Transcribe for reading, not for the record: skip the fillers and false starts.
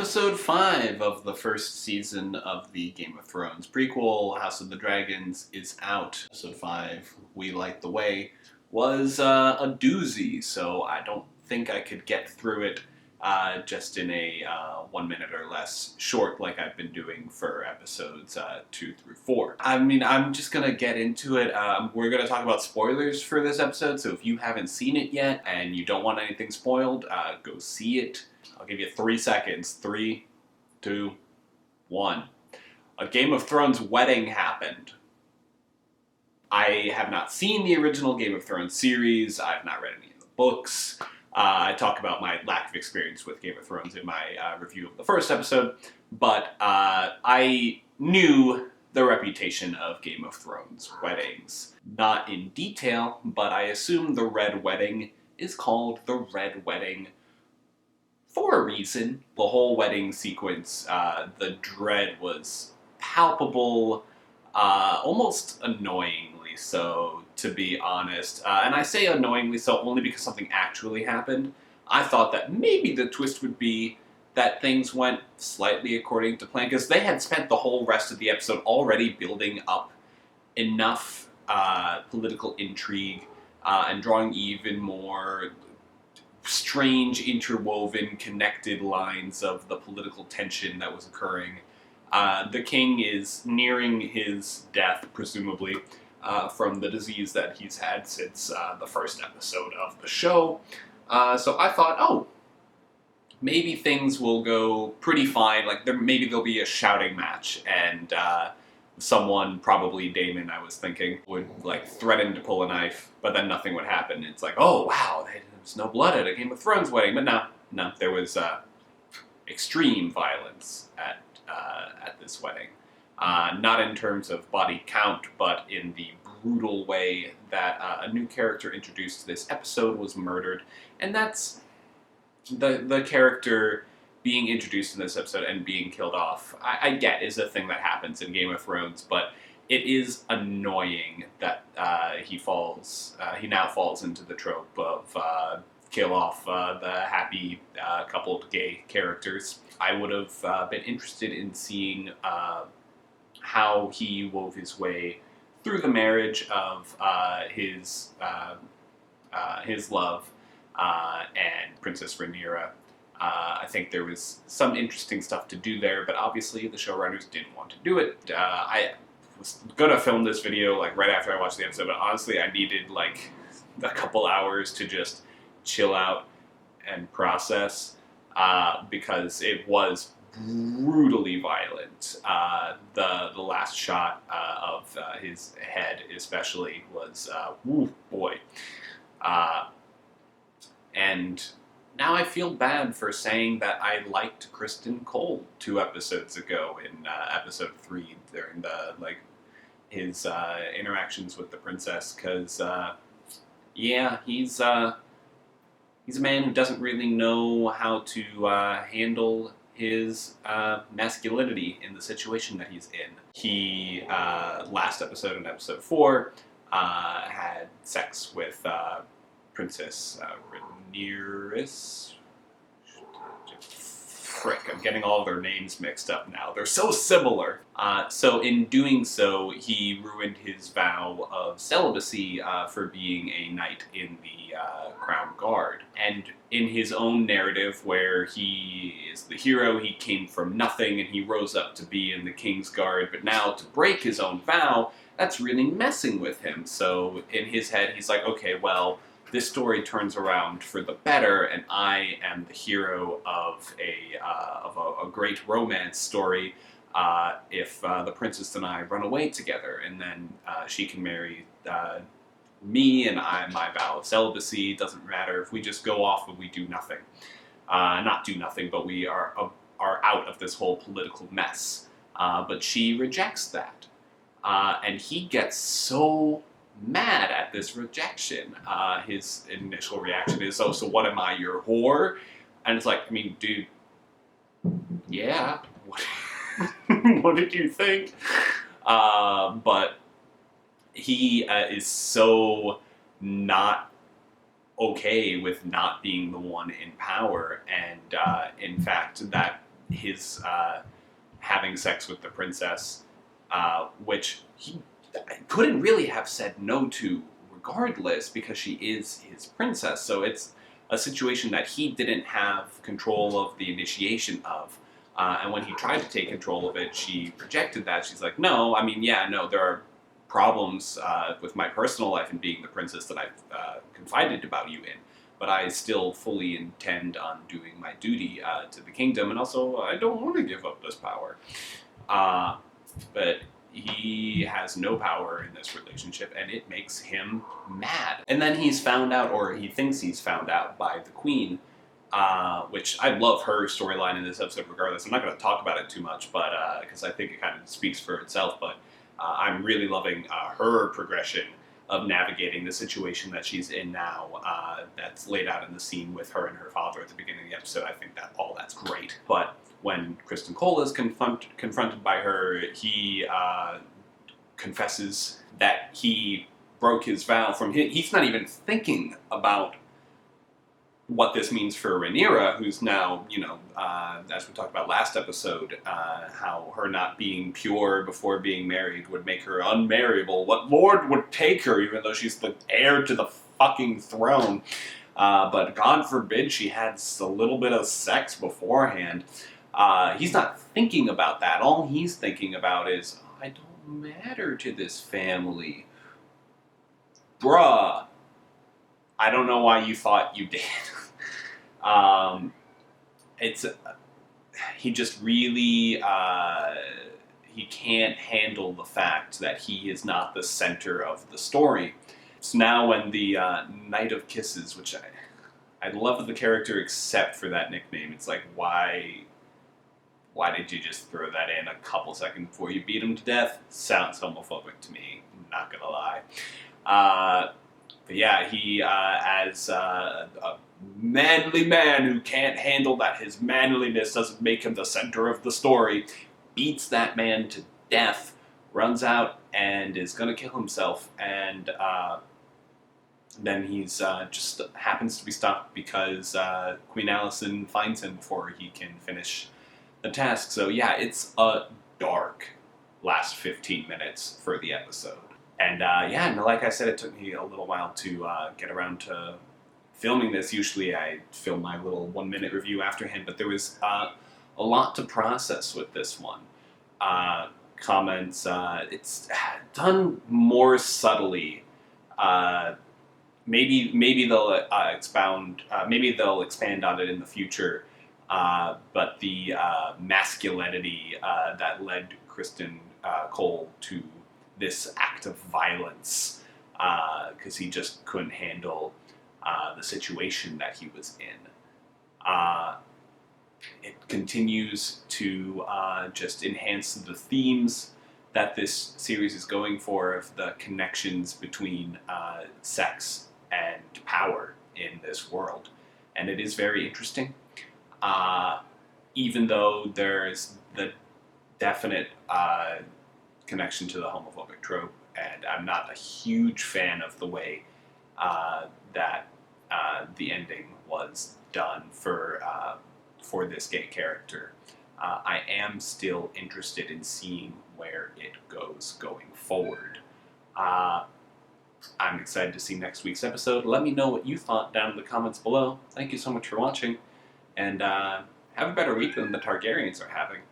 Episode 5 of the first season of the Game of Thrones prequel, House of the Dragons, is out. Episode 5, We Light the Way, was a doozy, so I don't think I could get through it just in a 1 minute or less short like I've been doing for episodes 2 through 4. I mean, I'm just going to get into it. We're going to talk about spoilers for this episode, so if you haven't seen it yet and you don't want anything spoiled, go see it. I'll give you 3 seconds. 3, 2, 1. A Game of Thrones wedding happened. I have not seen the original Game of Thrones series. I've not read any of the books. I talk about my lack of experience with Game of Thrones in my review of the first episode, but I knew the reputation of Game of Thrones weddings. Not in detail, but I assume the Red Wedding is called the Red Wedding for a reason. The whole wedding sequence, the dread was palpable, almost annoyingly so, to be honest. And I say annoyingly so only because something actually happened. I thought that maybe the twist would be that things went slightly according to plan, because they had spent the whole rest of the episode already building up enough political intrigue and drawing even more strange, interwoven, connected lines of the political tension that was occurring. The king is nearing his death, presumably, from the disease that he's had since the first episode of the show. So I thought, oh, maybe things will go pretty fine. Like, maybe there'll be a shouting match, and someone, probably Daemon, I was thinking, would like threaten to pull a knife, but then nothing would happen. It's like, oh wow, there was no blood at a Game of Thrones wedding. But no, there was extreme violence at this wedding. Not in terms of body count, but in the brutal way that a new character introduced to this episode was murdered. And that's the character being introduced in this episode and being killed off, I get is a thing that happens in Game of Thrones, but it is annoying that he now falls into the trope of kill off the happy coupled gay characters. I would have been interested in seeing how he wove his way through the marriage of his love and Princess Rhaenyra. I think there was some interesting stuff to do there, but obviously the showrunners didn't want to do it. I was gonna film this video like right after I watched the episode, but honestly I needed like a couple hours to just chill out and process because it was brutally violent. The last shot of his head especially was, woo boy. And now I feel bad for saying that I liked Kristen Cole 2 episodes ago in episode 3 during his interactions with the princess, because yeah, he's a man who doesn't really know how to handle his masculinity in the situation that he's in. He, last episode, in episode 4, had sex with Princess Rhaenyra. Frick, I'm getting all of their names mixed up now. They're so similar. So in doing so, he ruined his vow of celibacy for being a knight in the Crown Guard. And in his own narrative, where he is the hero, he came from nothing and he rose up to be in the King's Guard, but now to break his own vow, that's really messing with him. So in his head, he's like, okay, well, this story turns around for the better, and I am the hero of a great romance story if the princess and I run away together, and then she can marry me, and my vow of celibacy doesn't matter if we just go off and we do nothing. Not do nothing, but we are out of this whole political mess. But she rejects that, and he gets so mad at this rejection. His initial reaction is, oh, so what am I, your whore? And it's like, I mean, dude, yeah, what did you think? But he is so not okay with not being the one in power, and in fact, that his having sex with the princess, which he couldn't really have said no to regardless because she is his princess. So it's a situation that he didn't have control of the initiation of. And when he tried to take control of it, she rejected that. She's like, no, I mean, yeah, no, there are problems with my personal life and being the princess that I've confided about you in. But I still fully intend on doing my duty to the kingdom, and also I don't want to give up this power. But he has no power in this relationship, and it makes him mad. And then he's found out, or he thinks he's found out, by the queen, which I love her storyline in this episode regardless. I'm not going to talk about it too much, but because I think it kind of speaks for itself, but I'm really loving her progression of navigating the situation that she's in now, that's laid out in the scene with her and her father at the beginning of the episode. I think that all that's great. But when Kristen Cole is confronted by her, he confesses that he broke his vow he's not even thinking about what this means for Rhaenyra, who's now, as we talked about last episode, how her not being pure before being married would make her unmarriable. What lord would take her, even though she's the heir to the fucking throne? But God forbid she had a little bit of sex beforehand. He's not thinking about that. All he's thinking about is, I don't matter to this family. Bruh, I don't know why you thought you did. He just really, he can't handle the fact that he is not the center of the story. So now when the Night of Kisses, which I love the character except for that nickname, it's like, why did you just throw that in a couple seconds before you beat him to death? Sounds homophobic to me, not gonna lie. But yeah, he, as a manly man who can't handle that his manliness doesn't make him the center of the story, beats that man to death, runs out, and is going to kill himself. And then he's just happens to be stopped because Queen Alicent finds him before he can finish the task. So yeah, it's a dark last 15 minutes for the episode. And and like I said, it took me a little while to get around to filming this. Usually I film my little 1-minute review afterhand, but there was a lot to process with this one. Comments, it's done more subtly. Maybe they'll maybe they'll expand on it in the future. But the masculinity that led Kristen Cole to this act of violence, because he just couldn't handle the situation that he was in. It continues to just enhance the themes that this series is going for, of the connections between sex and power in this world. And it is very interesting, even though there's the definite connection to the homophobic trope, and I'm not a huge fan of the way that the ending was done for this gay character. I am still interested in seeing where it goes going forward. I'm excited to see next week's episode. Let me know what you thought down in the comments below. Thank you so much for watching, and have a better week than the Targaryens are having.